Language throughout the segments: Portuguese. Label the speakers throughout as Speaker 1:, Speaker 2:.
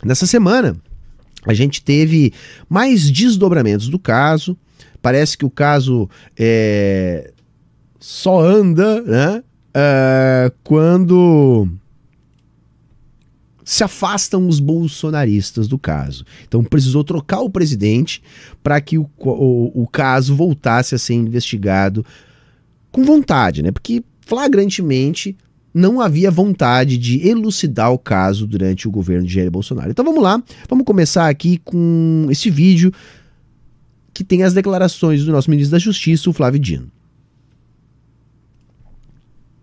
Speaker 1: Nessa semana, a gente teve mais desdobramentos do caso. Parece que o caso só anda, né, quando se afastam os bolsonaristas do caso. Então precisou trocar o presidente para que o caso voltasse a ser investigado com vontade, né? Porque flagrantemente não havia vontade de elucidar o caso durante o governo de Jair Bolsonaro. Então vamos lá, vamos começar aqui com esse vídeo que tem as declarações do nosso ministro da Justiça, o Flávio Dino.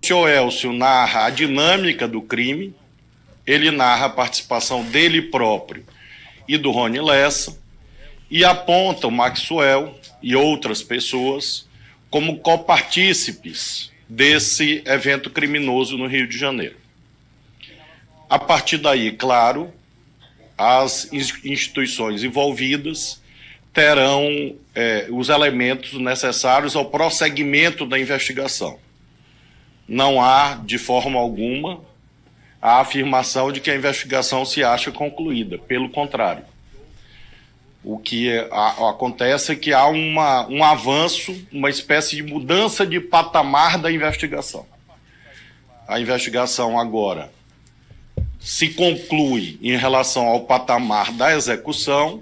Speaker 2: O senhor Elcio narra a dinâmica do crime, ele narra a participação dele próprio e do Rony Lessa e aponta o Maxwell e outras pessoas como copartícipes desse evento criminoso no Rio de Janeiro. A partir daí, claro, as instituições envolvidas terão os elementos necessários ao prosseguimento da investigação. Não há, de forma alguma, a afirmação de que a investigação se acha concluída. Pelo contrário. O que acontece é que há um avanço, uma espécie de mudança de patamar da investigação. A investigação agora se conclui em relação ao patamar da execução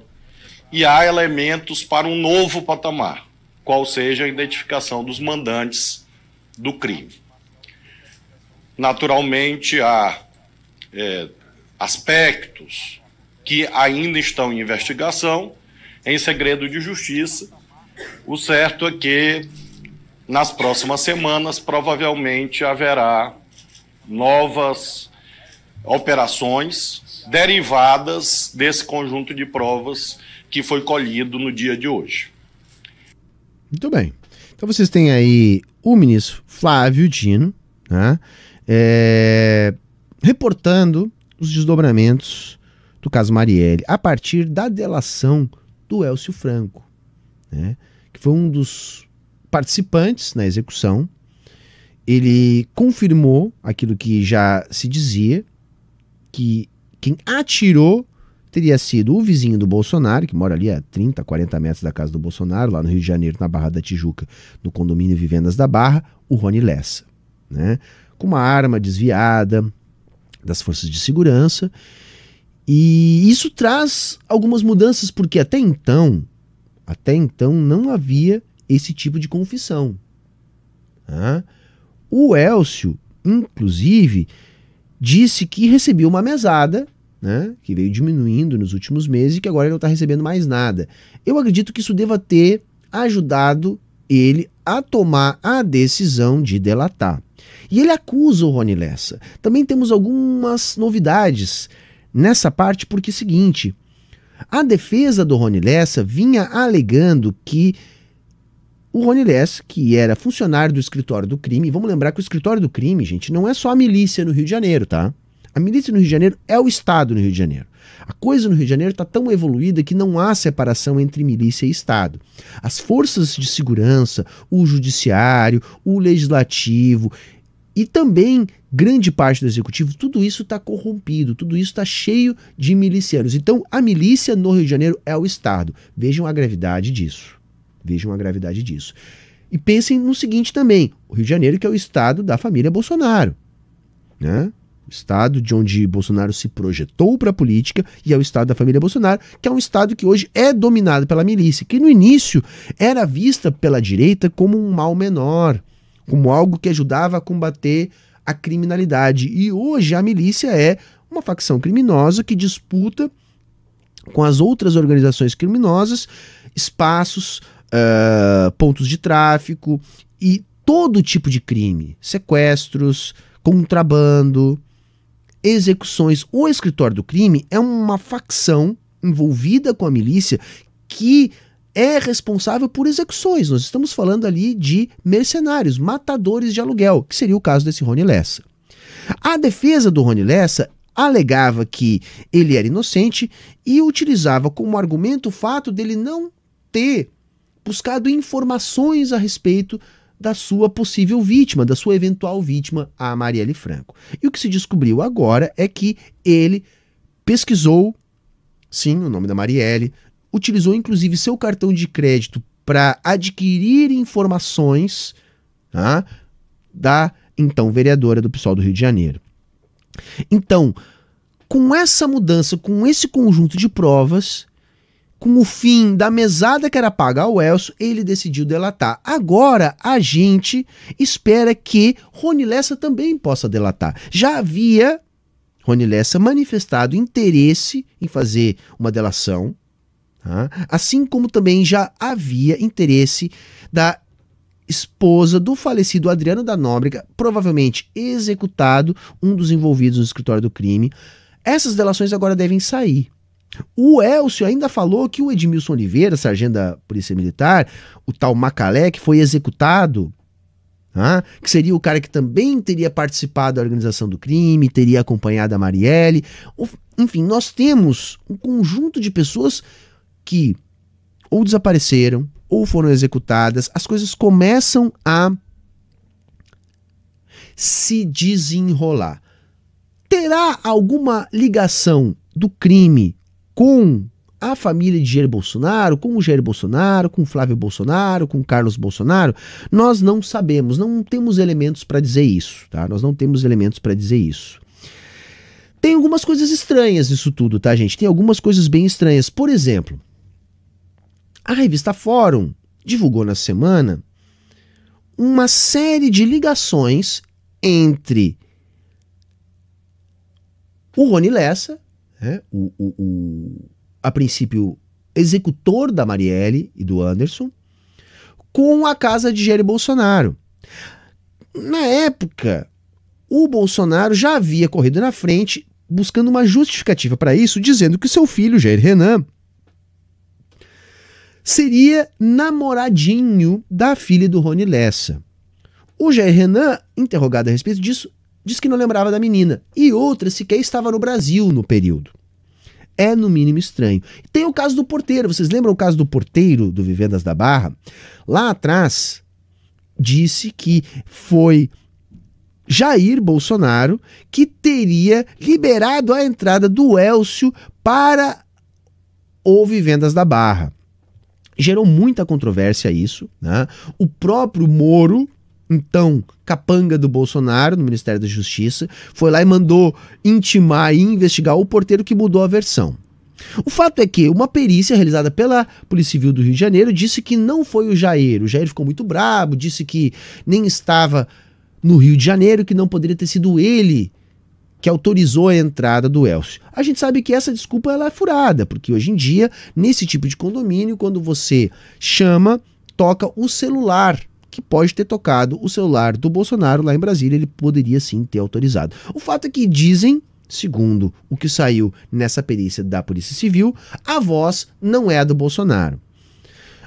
Speaker 2: e há elementos para um novo patamar, qual seja a identificação dos mandantes do crime. Naturalmente, há aspectos que ainda estão em investigação, em segredo de justiça. O certo é que, nas próximas semanas, provavelmente haverá novas operações derivadas desse conjunto de provas que foi colhido no dia de hoje.
Speaker 1: Muito bem. Então vocês têm aí o ministro Flávio Dino, né, reportando os desdobramentos do caso Marielle a partir da delação do Elcio Franco, né, que foi um dos participantes na execução. Ele confirmou aquilo que já se dizia, que quem atirou teria sido o vizinho do Bolsonaro, que mora ali a 30, 40 metros da casa do Bolsonaro, lá no Rio de Janeiro, na Barra da Tijuca, no condomínio Vivendas da Barra, o Rony Lessa, né, com uma arma desviada das forças de segurança. E isso traz algumas mudanças, porque até então não havia esse tipo de confissão. Tá? O Elcio, inclusive, disse que recebeu uma mesada, né, que veio diminuindo nos últimos meses e que agora ele não está recebendo mais nada. Eu acredito que isso deva ter ajudado ele a tomar a decisão de delatar. E ele acusa o Rony Lessa. Também temos algumas novidades nessa parte, porque é o seguinte: a defesa do Rony Lessa vinha alegando que o Rony Lessa, que era funcionário do escritório do crime, vamos lembrar que o escritório do crime, gente, não é só a milícia no Rio de Janeiro, tá? A milícia no Rio de Janeiro é o Estado no Rio de Janeiro. A coisa no Rio de Janeiro está tão evoluída que não há separação entre milícia e Estado. As forças de segurança, o judiciário, o legislativo e também grande parte do executivo, tudo isso está corrompido, tudo isso está cheio de milicianos. Então a milícia no Rio de Janeiro é o Estado. Vejam a gravidade disso. Vejam a gravidade disso. E pensem no seguinte também: o Rio de Janeiro, que é o estado da família Bolsonaro, né? O estado de onde Bolsonaro se projetou para a política, e é o estado da família Bolsonaro, que é um estado que hoje é dominado pela milícia, que no início era vista pela direita como um mal menor, como algo que ajudava a combater a criminalidade. E hoje a milícia é uma facção criminosa que disputa com as outras organizações criminosas espaços, pontos de tráfico e todo tipo de crime, sequestros, contrabando, execuções. O escritório do crime é uma facção envolvida com a milícia que é responsável por execuções. Nós estamos falando ali de mercenários, matadores de aluguel, que seria o caso desse Rony Lessa. A defesa do Rony Lessa alegava que ele era inocente e utilizava como argumento o fato dele não ter buscado informações a respeito da sua possível vítima, da sua eventual vítima, a Marielle Franco. E o que se descobriu agora é que ele pesquisou sim, o nome da Marielle, utilizou inclusive seu cartão de crédito para adquirir informações, tá, da então vereadora do PSOL do Rio de Janeiro. Então, com essa mudança, com esse conjunto de provas, com o fim da mesada que era paga ao Elcio, ele decidiu delatar. Agora, a gente espera que Rony Lessa também possa delatar. Já havia Rony Lessa manifestado interesse em fazer uma delação, tá? Assim como também já havia interesse da esposa do falecido Adriano da Nóbrega, provavelmente executado, um dos envolvidos no escritório do crime. Essas delações agora devem sair. O Elcio ainda falou que o Edmilson Oliveira, sargento da Polícia Militar, o tal Macalé, que foi executado, que seria o cara que também teria participado da organização do crime, teria acompanhado a Marielle. Enfim, nós temos um conjunto de pessoas que ou desapareceram, ou foram executadas. As coisas começam a se desenrolar. Terá alguma ligação do crime com a família de Jair Bolsonaro, com o Jair Bolsonaro, com o Flávio Bolsonaro, com o Carlos Bolsonaro? Nós não sabemos, não temos elementos para dizer isso, tá? Nós não temos elementos para dizer isso. Tem algumas coisas estranhas nisso tudo, tá, gente? Tem algumas coisas bem estranhas. Por exemplo, a revista Fórum divulgou na semana uma série de ligações entre o Rony Lessa, a princípio executor da Marielle e do Anderson, com a casa de Jair Bolsonaro. Na época, o Bolsonaro já havia corrido na frente buscando uma justificativa para isso, dizendo que seu filho, Jair Renan, seria namoradinho da filha do Rony Lessa. O Jair Renan, interrogado a respeito disso, disse que não lembrava da menina, e outra sequer estava no Brasil no período. É no mínimo estranho. Tem o caso do porteiro. Vocês lembram o caso do porteiro do Vivendas da Barra? Lá atrás, disse que foi Jair Bolsonaro que teria liberado a entrada do Elcio para o Vivendas da Barra. Gerou muita controvérsia isso, né? O próprio Moro, então capanga do Bolsonaro, no Ministério da Justiça, foi lá e mandou intimar e investigar o porteiro, que mudou a versão. O fato é que uma perícia realizada pela Polícia Civil do Rio de Janeiro disse que não foi o Jair. O Jair ficou muito brabo, disse que nem estava no Rio de Janeiro, que não poderia ter sido ele que autorizou a entrada do Elcio. A gente sabe que essa desculpa ela é furada, porque hoje em dia, nesse tipo de condomínio, quando você chama, toca o celular, que pode ter tocado o celular do Bolsonaro lá em Brasília, ele poderia sim ter autorizado. O fato é que dizem, segundo o que saiu nessa perícia da Polícia Civil, a voz não é a do Bolsonaro.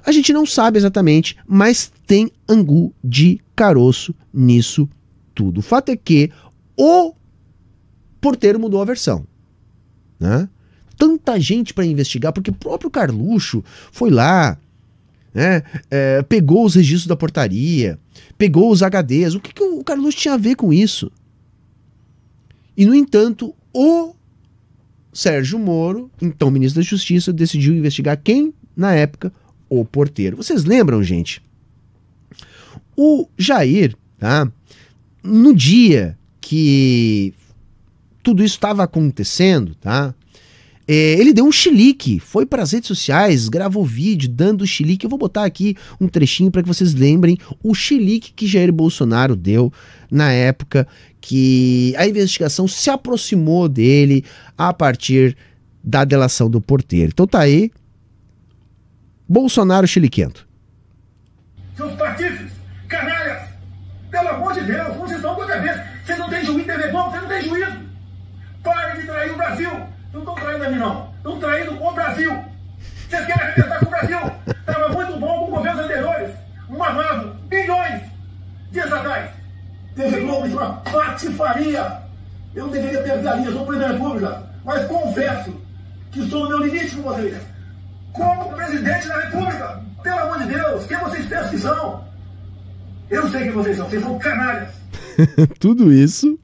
Speaker 1: A gente não sabe exatamente, mas tem angu de caroço nisso tudo. O fato é que o porteiro mudou a versão, né? Tanta gente para investigar, porque o próprio Carluxo foi lá, né? Pegou os registros da portaria, pegou os HDs. O que o Carluxo tinha a ver com isso? E, no entanto, o Sérgio Moro, então ministro da Justiça, decidiu investigar quem, na época, o porteiro. Vocês lembram, gente? O Jair, tá? No dia que tudo isso estava acontecendo, tá? Ele deu um chilique, foi para as redes sociais, gravou vídeo dando chilique. Eu vou botar aqui um trechinho para que vocês lembrem o chilique que Jair Bolsonaro deu na época que a investigação se aproximou dele a partir da delação do porteiro. Então tá aí, Bolsonaro chiliquento.
Speaker 3: Seus patifes, canalhas, pelo amor de Deus, vocês estão com a cabeça. Vocês não têm juízo, TV bom, vocês não têm juízo. Parem de trair o Brasil. Não estão traindo a mim, não. Estão traindo o Brasil. Vocês querem arrebentar com o Brasil. Estava muito bom com governos anteriores. Mamavam bilhões de estatais. TV Globo, uma patifaria. Eu não deveria perder a linha, sou presidente da República. Mas confesso que sou no meu limite com vocês. Como presidente da República. Pelo amor de Deus, quem vocês pensam que são? Eu sei quem vocês são canalhas.
Speaker 1: tudo isso,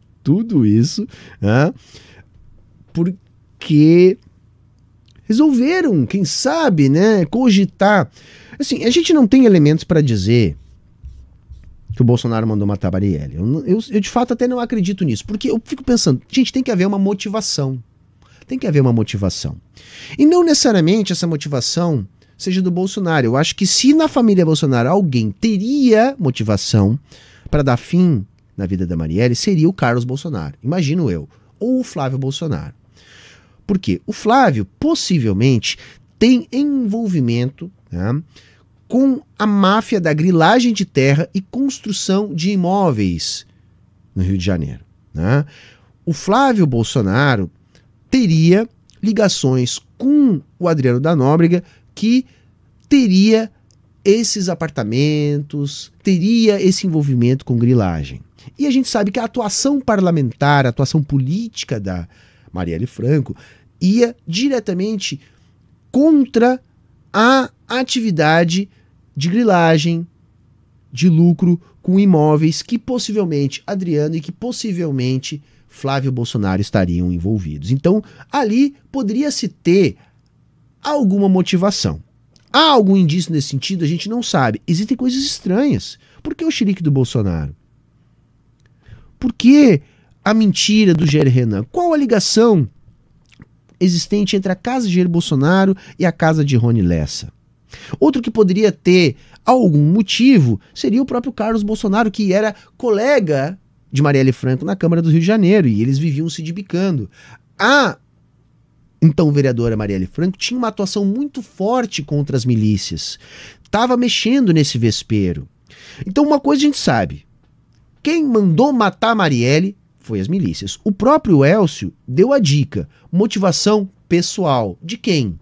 Speaker 1: porque Resolveram, quem sabe, né, cogitar. Assim, a gente não tem elementos para dizer que o Bolsonaro mandou matar a Marielle. Eu de fato até não acredito nisso, porque eu fico pensando, gente, tem que haver uma motivação. Tem que haver uma motivação. E não necessariamente essa motivação seja do Bolsonaro. Eu acho que se na família Bolsonaro alguém teria motivação para dar fim na vida da Marielle, seria o Carlos Bolsonaro, imagino eu, ou o Flávio Bolsonaro. Por quê? O Flávio possivelmente tem envolvimento, né, com a máfia da grilagem de terra e construção de imóveis no Rio de Janeiro, né? O Flávio Bolsonaro teria ligações com o Adriano da Nóbrega, que teria esses apartamentos, teria esse envolvimento com grilagem. E a gente sabe que a atuação parlamentar, a atuação política da Marielle Franco ia diretamente contra a atividade de grilagem, de lucro com imóveis que possivelmente Adriano e que possivelmente Flávio Bolsonaro estariam envolvidos. Então, ali poderia-se ter alguma motivação. Há algum indício nesse sentido? A gente não sabe. Existem coisas estranhas. Por que o chilique do Bolsonaro? Por que a mentira do Jair Renan? Qual a ligação existente entre a casa de Jair Bolsonaro e a casa de Rony Lessa? Outro que poderia ter algum motivo seria o próprio Carlos Bolsonaro, que era colega de Marielle Franco na Câmara do Rio de Janeiro, e eles viviam se dibicando. A então vereadora Marielle Franco tinha uma atuação muito forte contra as milícias, estava mexendo nesse vespeiro. Então uma coisa a gente sabe, quem mandou matar Marielle foi as milícias. O próprio Elcio deu a dica, motivação pessoal. De quem?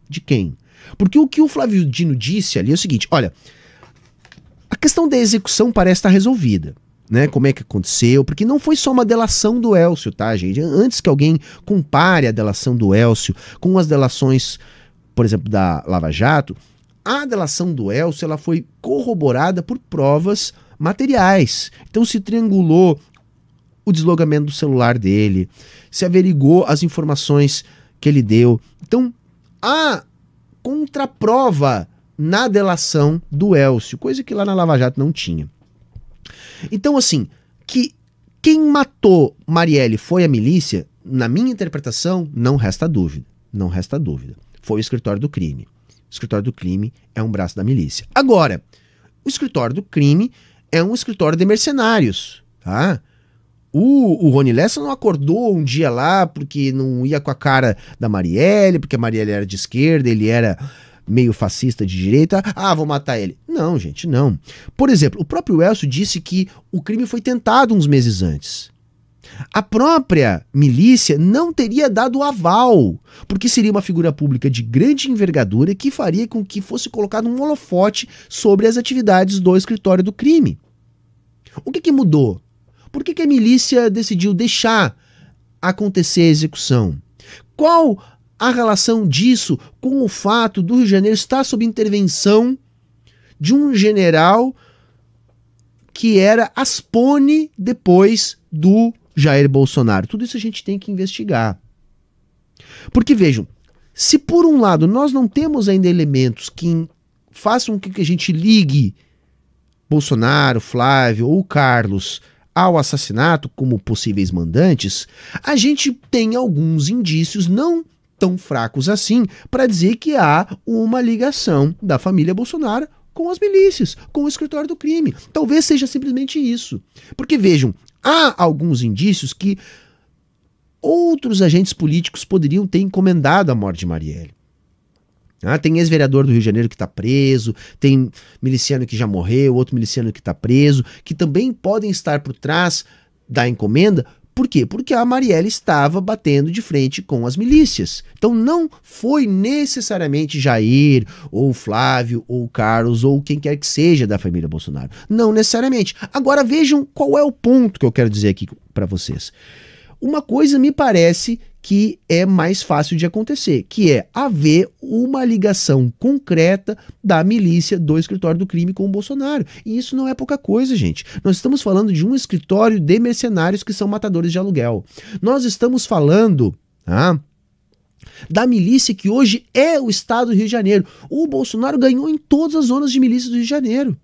Speaker 1: De quem? Porque o que o Flávio Dino disse ali é o seguinte, olha, a questão da execução parece estar resolvida, né? Como é que aconteceu? Porque não foi só uma delação do Elcio, tá, gente? Antes que alguém compare a delação do Elcio com as delações, por exemplo, da Lava Jato, a delação do Elcio, ela foi corroborada por provas materiais. Então se triangulou o deslogamento do celular dele, se averigou as informações que ele deu. Então, há contraprova na delação do Elcio, coisa que lá na Lava Jato não tinha. Então, assim, que quem matou Marielle foi a milícia, na minha interpretação, não resta dúvida. Não resta dúvida. Foi o escritório do crime. O escritório do crime é um braço da milícia. Agora, o escritório do crime é um escritório de mercenários, tá? O Rony Lessa não acordou um dia lá porque não ia com a cara da Marielle, porque a Marielle era de esquerda, ele era meio fascista de direita, vou matar ele. Não, gente, não. Por exemplo, o próprio Elcio disse que o crime foi tentado uns meses antes. A própria milícia não teria dado aval, porque seria uma figura pública de grande envergadura que faria com que fosse colocado um holofote sobre as atividades do escritório do crime. O que mudou? Por que a milícia decidiu deixar acontecer a execução? Qual a relação disso com o fato do Rio de Janeiro estar sob intervenção de um general que era aspone depois do Jair Bolsonaro? Tudo isso a gente tem que investigar. Porque vejam, se por um lado nós não temos ainda elementos que façam com que a gente ligue Bolsonaro, Flávio ou Carlos ao assassinato como possíveis mandantes, a gente tem alguns indícios não tão fracos assim para dizer que há uma ligação da família Bolsonaro com as milícias, com o escritório do crime. Talvez seja simplesmente isso. Porque vejam, há alguns indícios que outros agentes políticos poderiam ter encomendado a morte de Marielle. Tem ex-vereador do Rio de Janeiro que está preso, tem miliciano que já morreu, outro miliciano que está preso, que também podem estar por trás da encomenda. Por quê? Porque a Marielle estava batendo de frente com as milícias. Então não foi necessariamente Jair, ou Flávio, ou Carlos, ou quem quer que seja da família Bolsonaro. Não necessariamente. Agora vejam qual é o ponto que eu quero dizer aqui para vocês. Uma coisa me parece que é mais fácil de acontecer, que é haver uma ligação concreta da milícia do escritório do crime com o Bolsonaro. E isso não é pouca coisa, gente. Nós estamos falando de um escritório de mercenários que são matadores de aluguel. Nós estamos falando da milícia que hoje é o estado do Rio de Janeiro. O Bolsonaro ganhou em todas as zonas de milícia do Rio de Janeiro.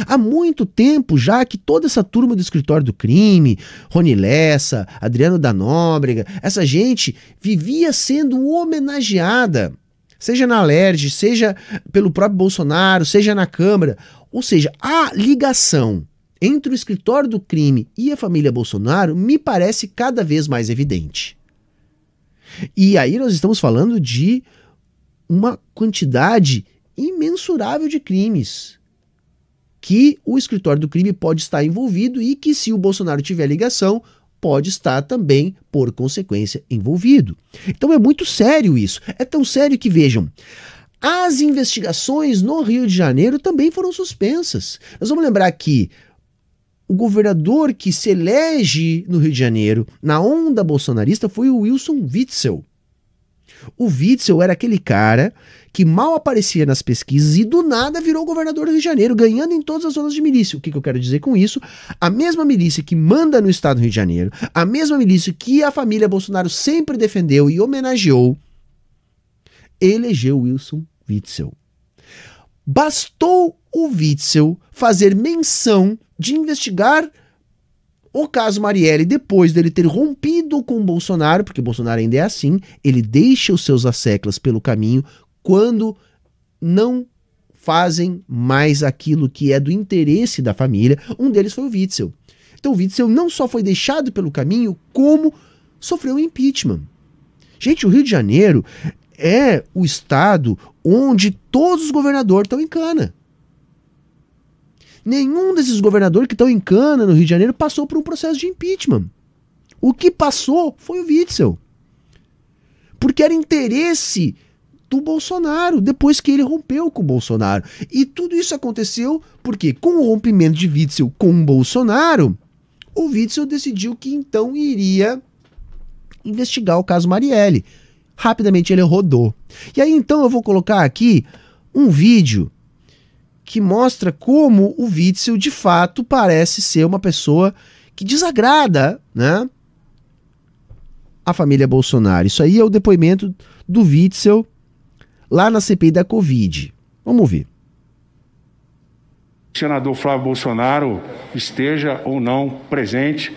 Speaker 1: Há muito tempo já que toda essa turma do escritório do crime, Rony Lessa, Adriano da Nóbrega, essa gente vivia sendo homenageada, seja na Alerj, seja pelo próprio Bolsonaro, seja na Câmara. Ou seja, a ligação entre o escritório do crime e a família Bolsonaro me parece cada vez mais evidente. E aí nós estamos falando de uma quantidade imensurável de crimes que o escritório do crime pode estar envolvido e que, se o Bolsonaro tiver ligação, pode estar também, por consequência, envolvido. Então é muito sério isso. É tão sério que, vejam, as investigações no Rio de Janeiro também foram suspensas. Nós vamos lembrar que o governador que se elege no Rio de Janeiro, na onda bolsonarista, foi o Wilson Witzel. O Witzel era aquele cara que mal aparecia nas pesquisas e do nada virou governador do Rio de Janeiro, ganhando em todas as zonas de milícia. O que eu quero dizer com isso? A mesma milícia que manda no estado do Rio de Janeiro, a mesma milícia que a família Bolsonaro sempre defendeu e homenageou, elegeu Wilson Witzel. Bastou o Witzel fazer menção de investigar o caso Marielle depois dele ter rompido com o Bolsonaro, porque o Bolsonaro ainda é assim, ele deixa os seus asseclas pelo caminho quando não fazem mais aquilo que é do interesse da família. Um deles foi o Witzel. Então o Witzel não só foi deixado pelo caminho, como sofreu um impeachment. Gente, o Rio de Janeiro é o estado onde todos os governadores estão em cana. Nenhum desses governadores que estão em cana no Rio de Janeiro passou por um processo de impeachment. O que passou foi o Witzel. Porque era interesse do Bolsonaro, depois que ele rompeu com o Bolsonaro. E tudo isso aconteceu porque, com o rompimento de Witzel com o Bolsonaro, o Witzel decidiu que então iria investigar o caso Marielle. Rapidamente ele rodou. E aí então eu vou colocar aqui um vídeo que mostra como o Witzel de fato parece ser uma pessoa que desagrada, né, a família Bolsonaro. Isso aí é o depoimento do Witzel lá na CPI da Covid. Vamos ver.
Speaker 4: O senador Flávio Bolsonaro esteja ou não presente,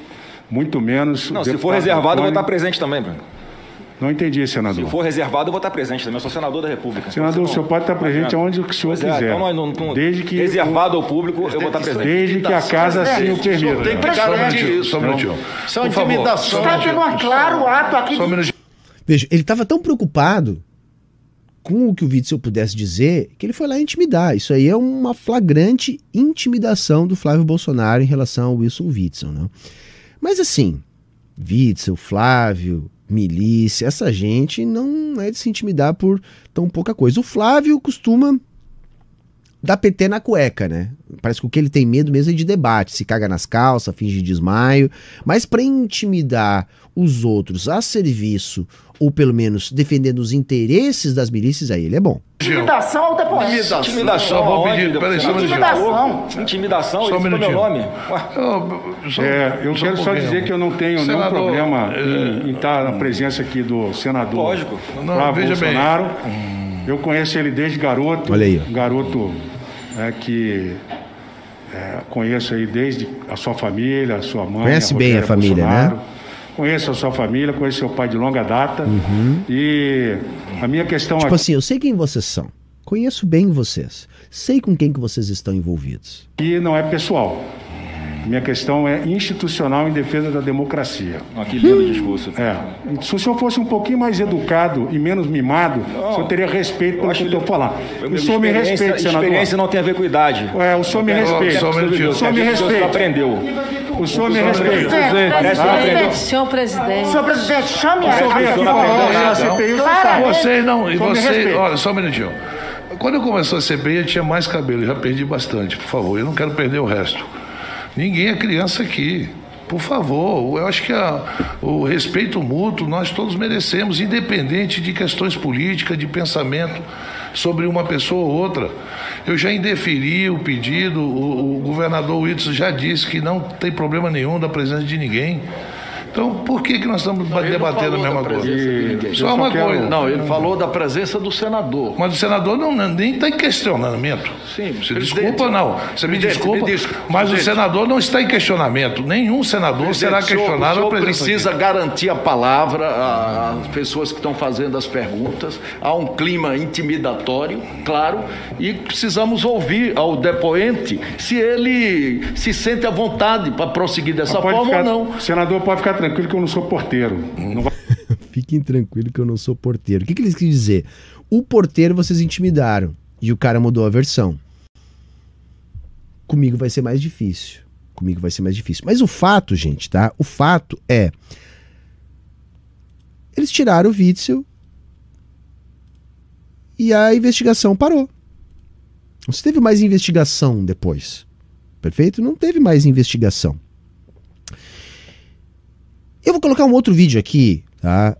Speaker 4: muito menos...
Speaker 5: Não, se for reservado, eu vou estar presente também, Bruno.
Speaker 4: Não entendi, senador.
Speaker 5: Se for reservado, eu vou estar presente também. Eu sou senador da República.
Speaker 4: Senador, o senhor pode estar presente aonde o senhor quiser.
Speaker 5: Então,
Speaker 4: desde que
Speaker 5: reservado ao público, eu vou estar presente.
Speaker 4: Desde que a casa assim o permita.
Speaker 6: Tem que garantir isso. Só um minutinho. Isso é uma intimidação.
Speaker 3: Está tendo um claro ato aqui.
Speaker 1: Veja, ele estava tão preocupado com o que o Witzel pudesse dizer que ele foi lá intimidar. Isso aí é uma flagrante intimidação do Flávio Bolsonaro em relação ao Wilson Witzel, né? Mas assim, Witzel, Flávio, milícia, essa gente não é de se intimidar por tão pouca coisa. O Flávio costuma dar PT na cueca, né? Parece que o que ele tem medo mesmo é de debate, se caga nas calças, finge desmaio, mas para intimidar os outros a serviço, ou pelo menos defendendo os interesses das milícias, aí ele é bom.
Speaker 3: Intimidação ao depoente.
Speaker 5: Intimidação,
Speaker 6: vou pedir, peraí, só um minutinho.
Speaker 5: Intimidação,
Speaker 6: só um minutinho.
Speaker 5: Meu nome.
Speaker 4: Eu quero só dizer que eu não tenho nenhum problema em estar na presença aqui do senador
Speaker 5: Lógico.
Speaker 4: Flávio Bolsonaro. Eu conheço ele desde garoto.
Speaker 1: Olha aí.
Speaker 4: Garoto que conheço aí desde a sua família, a sua mãe.
Speaker 1: Conhece bem a família,
Speaker 4: Bolsonaro.
Speaker 1: né?
Speaker 4: Conheço a sua família, conheço seu pai de longa data. E a minha questão
Speaker 1: Tipo assim, eu sei quem vocês são. Conheço bem vocês. Sei com quem que vocês estão envolvidos.
Speaker 4: aqui não é pessoal. Minha questão é institucional em defesa da democracia.
Speaker 5: Que lindo discurso.
Speaker 4: Se o senhor fosse um pouquinho mais educado e menos mimado, o senhor teria respeito pelo que eu estou falando. O senhor me respeita, senador.
Speaker 5: Experiência não tem a ver com idade.
Speaker 4: O senhor me respeita. O senhor me respeita.
Speaker 5: O senhor aprendeu.
Speaker 4: O senhor me respeita.
Speaker 7: Senhor presidente.
Speaker 3: Senhor presidente, chame
Speaker 4: O senhor veio aqui falar a CPI, o senhor sabe.
Speaker 6: Você não, e
Speaker 4: Só me
Speaker 6: você,
Speaker 4: respeita.
Speaker 6: olha, só um minutinho. Quando eu começou a CPI, eu tinha mais cabelo, eu já perdi bastante, por favor, eu não quero perder o resto. Ninguém é criança aqui, por favor, eu acho que o respeito mútuo nós todos merecemos, independente de questões políticas, de pensamento sobre uma pessoa ou outra. Eu já indeferi o pedido, o governador Witzel já disse que não tem problema nenhum da presença de ninguém. Então, por que nós estamos debatendo a mesma coisa? Só uma coisa.
Speaker 8: Não, ele falou da presença do senador.
Speaker 6: Mas o senador nem está em questionamento.
Speaker 8: Sim,
Speaker 6: você desculpa, não. Você me desculpa, mas o senador não está em questionamento. Nenhum senador será questionado.
Speaker 8: O senhor precisa garantir a palavra às pessoas que estão fazendo as perguntas. Há um clima intimidatório, claro, e precisamos ouvir ao depoente se ele se sente à vontade para prosseguir dessa forma ou não.
Speaker 4: O senador pode ficar tranquilo que eu não sou porteiro. Não vai...
Speaker 1: Fiquem tranquilos que eu não sou porteiro. O que eles quis dizer? O porteiro vocês intimidaram e o cara mudou a versão. Comigo vai ser mais difícil. Comigo vai ser mais difícil. Mas o fato, gente, tá? O fato é... Eles tiraram o Witzel e a investigação parou. Não se teve mais investigação depois. Perfeito? Não teve mais investigação. Eu vou colocar um outro vídeo aqui, tá?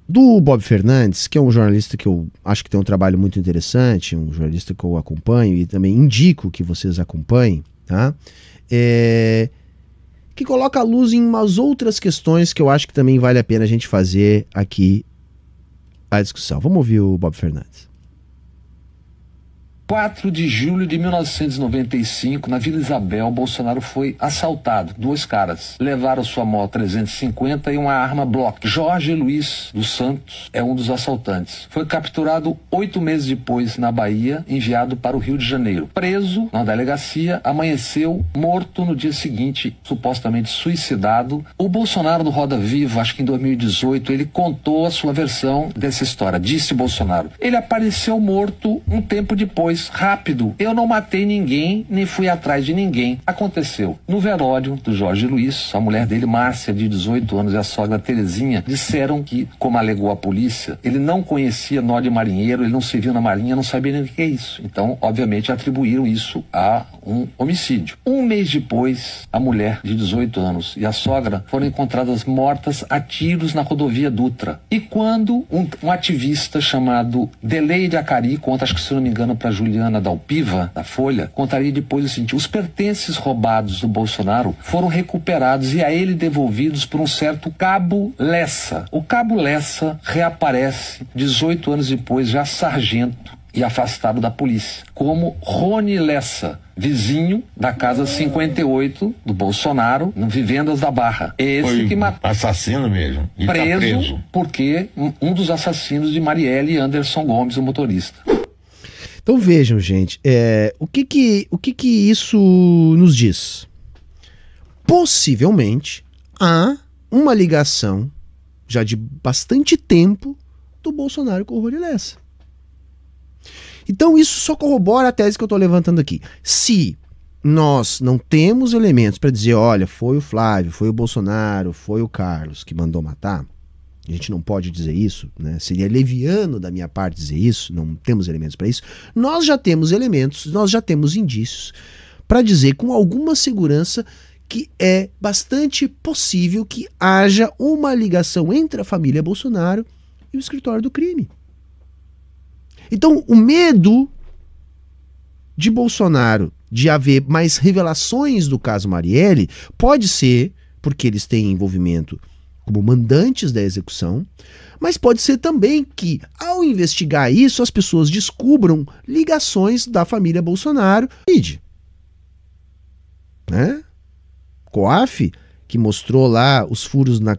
Speaker 1: Do Bob Fernandes, que é um jornalista que eu acho que tem um trabalho muito interessante, um jornalista que eu acompanho e também indico que vocês acompanhem, tá? Que coloca a luz em umas outras questões que eu acho que também vale a pena a gente fazer aqui a discussão. Vamos ouvir o Bob Fernandes.
Speaker 9: 4 de julho de 1995, na Vila Isabel, Bolsonaro foi assaltado. 2 caras levaram sua moto 350 e uma arma Glock. Jorge Luiz dos Santos é um dos assaltantes. Foi capturado 8 meses depois na Bahia, enviado para o Rio de Janeiro. Preso na delegacia, amanheceu morto no dia seguinte, supostamente suicidado. O Bolsonaro do Roda Viva, acho que em 2018, ele contou a sua versão dessa história. Disse Bolsonaro: ele apareceu morto um tempo depois, rápido. Eu não matei ninguém, nem fui atrás de ninguém. Aconteceu. No velório do Jorge Luiz, a mulher dele, Márcia, de 18 anos, e a sogra Terezinha, disseram que, como alegou a polícia, ele não conhecia nó de marinheiro, ele não serviu na marinha, não sabia nem o que é isso. Então, obviamente, atribuíram isso a um homicídio. Um mês depois, a mulher de 18 anos e a sogra foram encontradas mortas a tiros na rodovia Dutra. E quando um ativista chamado Deleide Acari conta, acho que se não me engano, para Juliana Dalpiva, da Folha, contaria depois o seguinte: os pertences roubados do Bolsonaro foram recuperados e a ele devolvidos por um certo Cabo Lessa. O Cabo Lessa reaparece 18 anos depois, já sargento e afastado da polícia, como Rony Lessa, vizinho da casa 58 do Bolsonaro, no Vivendas da Barra. Esse
Speaker 10: foi
Speaker 9: que matou.
Speaker 10: Assassino mesmo. E
Speaker 9: preso porque um dos assassinos de Marielle e Anderson Gomes, o motorista.
Speaker 1: Então vejam, gente, o que isso nos diz? Possivelmente há uma ligação, já de bastante tempo, do Bolsonaro com o Rony Lessa. Então isso só corrobora a tese que eu estou levantando aqui. Se nós não temos elementos para dizer, olha, foi o Flávio, foi o Bolsonaro, foi o Carlos que mandou matar, a gente não pode dizer isso, né? Seria leviano da minha parte dizer isso, não temos elementos para isso. Nós já temos elementos, nós já temos indícios para dizer com alguma segurança que é bastante possível que haja uma ligação entre a família Bolsonaro e o escritório do crime. Então, o medo de Bolsonaro de haver mais revelações do caso Marielle pode ser porque eles têm envolvimento como mandantes da execução, mas pode ser também que, ao investigar isso, as pessoas descubram ligações da família Bolsonaro. Né? COAF, que mostrou lá os furos na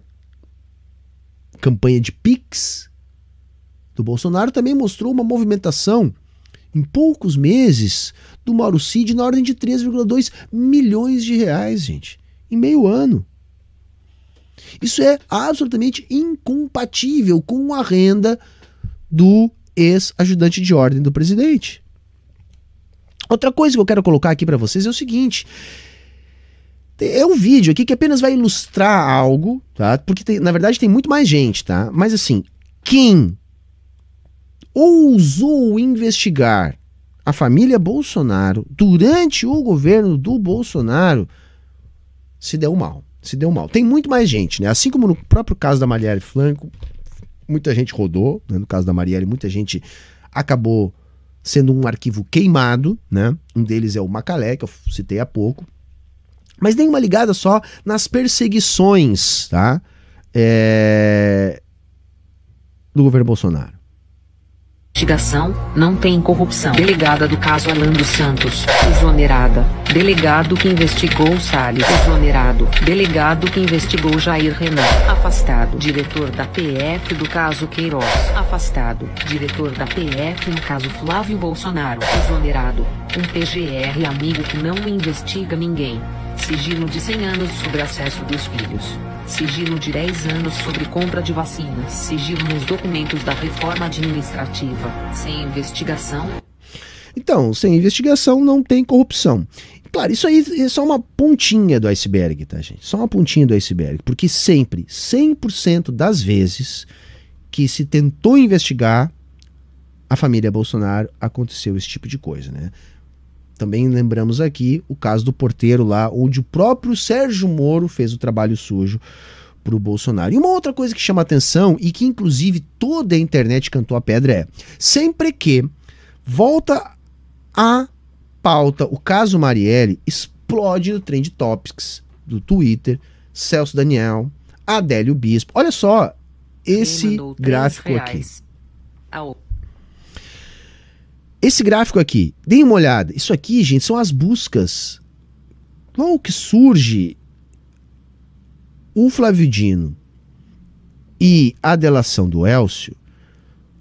Speaker 1: campanha de Pix do Bolsonaro, também mostrou uma movimentação em poucos meses do Mauro Cid na ordem de 3,2 milhões de reais, gente, em meio ano. Isso é absolutamente incompatível com a renda do ex-ajudante de ordem do presidente. Outra coisa que eu quero colocar aqui para vocês é o seguinte: é um vídeo aqui que apenas vai ilustrar algo, tá? Porque na verdade tem muito mais gente, tá? Mas assim, quem ousou investigar a família Bolsonaro durante o governo do Bolsonaro se deu mal. Se deu mal. Tem muito mais gente, né? Assim como no próprio caso da Marielle Franco, muita gente rodou, né? No caso da Marielle, muita gente acabou sendo um arquivo queimado, né? Um deles é o Macalé, que eu citei há pouco. Mas tem uma ligada só nas perseguições, tá? Do governo Bolsonaro.
Speaker 10: Investigação, não tem corrupção. Delegada do caso Alan dos Santos, exonerada. Delegado que investigou Salles, exonerado. Delegado que investigou Jair Renan, afastado. Diretor da PF do caso Queiroz, afastado. Diretor da PF no caso Flávio Bolsonaro, exonerado. Um PGR amigo que não investiga ninguém. Sigilo de 100 anos sobre acesso dos filhos. Sigilo de 10 anos sobre compra de vacinas. Sigilo nos documentos da reforma administrativa. Sem investigação.
Speaker 1: Então, sem investigação não tem corrupção. Claro, isso aí é só uma pontinha do iceberg, tá, gente? Só uma pontinha do iceberg. Porque sempre, 100% das vezes que se tentou investigar a família Bolsonaro, aconteceu esse tipo de coisa, né? Também lembramos aqui o caso do porteiro lá, onde o próprio Sérgio Moro fez o trabalho sujo pro Bolsonaro. E uma outra coisa que chama atenção, e que inclusive toda a internet cantou a pedra, é sempre que volta a pauta o caso Marielle, explode no Trend Topics do Twitter, Celso Daniel, Adélio Bispo. Olha só esse gráfico aqui. Esse gráfico aqui, deem uma olhada. Isso aqui, gente, são as buscas. Logo que surge o Flávio Dino e a delação do Élcio,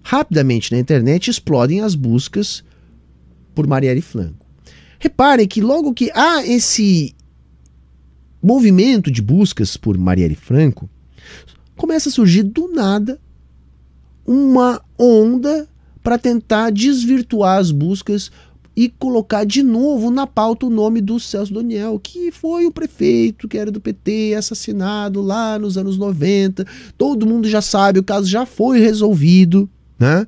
Speaker 1: rapidamente na internet explodem as buscas por Marielle Franco. Reparem que logo que há esse movimento de buscas por Marielle Franco, começa a surgir do nada uma onda para tentar desvirtuar as buscas e colocar de novo na pauta o nome do Celso Daniel, que foi o prefeito, que era do PT, assassinado lá nos anos 90. Todo mundo já sabe, o caso já foi resolvido, né?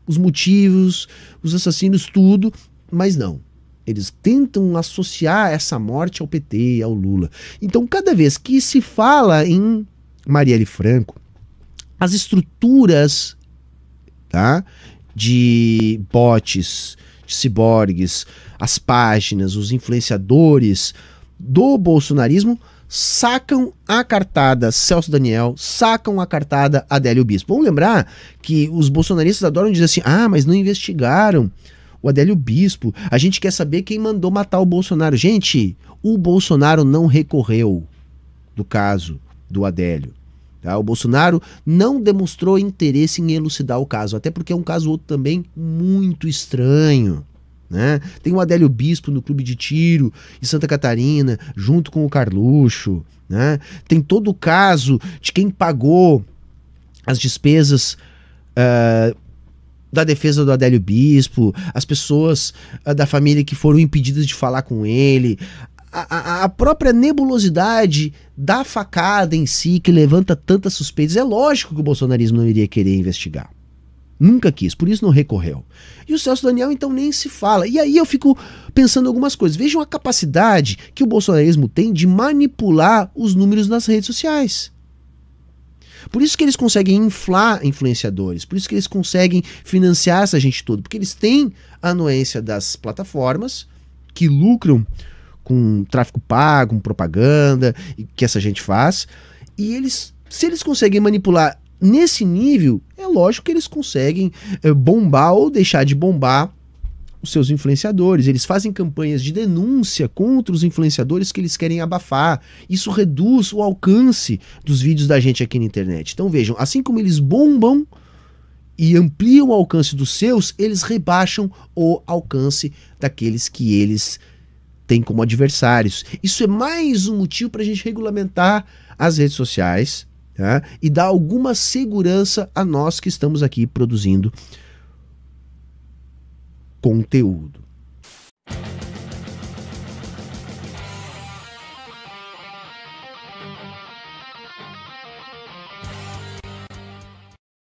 Speaker 1: Os motivos, os assassinos, tudo, mas não. Eles tentam associar essa morte ao PT e ao Lula. Então, cada vez que se fala em Marielle Franco, as estruturas, tá, de bots, de ciborgues, as páginas, os influenciadores do bolsonarismo sacam a cartada Celso Daniel, sacam a cartada Adélio Bispo. Vamos lembrar que os bolsonaristas adoram dizer assim, mas não investigaram o Adélio Bispo, a gente quer saber quem mandou matar o Bolsonaro. Gente, o Bolsonaro não recorreu do caso do Adélio. Tá? O Bolsonaro não demonstrou interesse em elucidar o caso, até porque é um caso outro também muito estranho, né? Tem o Adélio Bispo no clube de tiro em Santa Catarina, junto com o Carluxo, né? Tem todo o caso de quem pagou as despesas da defesa do Adélio Bispo, as pessoas da família que foram impedidas de falar com ele, a própria nebulosidade da facada em si, que levanta tantas suspeitas. É lógico que o bolsonarismo não iria querer investigar. Nunca quis, por isso não recorreu. E o Celso Daniel, então, nem se fala. E aí eu fico pensando algumas coisas. Vejam a capacidade que o bolsonarismo tem de manipular os números nas redes sociais. Por isso que eles conseguem inflar influenciadores, por isso que eles conseguem financiar essa gente toda, porque eles têm a anuência das plataformas que lucram com tráfico pago, com propaganda que essa gente faz, e eles, se eles conseguem manipular nesse nível, é lógico que eles conseguem bombar ou deixar de bombar os seus influenciadores. Eles fazem campanhas de denúncia contra os influenciadores que eles querem abafar. Isso reduz o alcance dos vídeos da gente aqui na internet. Então vejam, assim como eles bombam e ampliam o alcance dos seus, eles rebaixam o alcance daqueles que eles têm como adversários. Isso é mais um motivo para a gente regulamentar as redes sociais, tá? E dar alguma segurança a nós que estamos aqui produzindo conteúdo.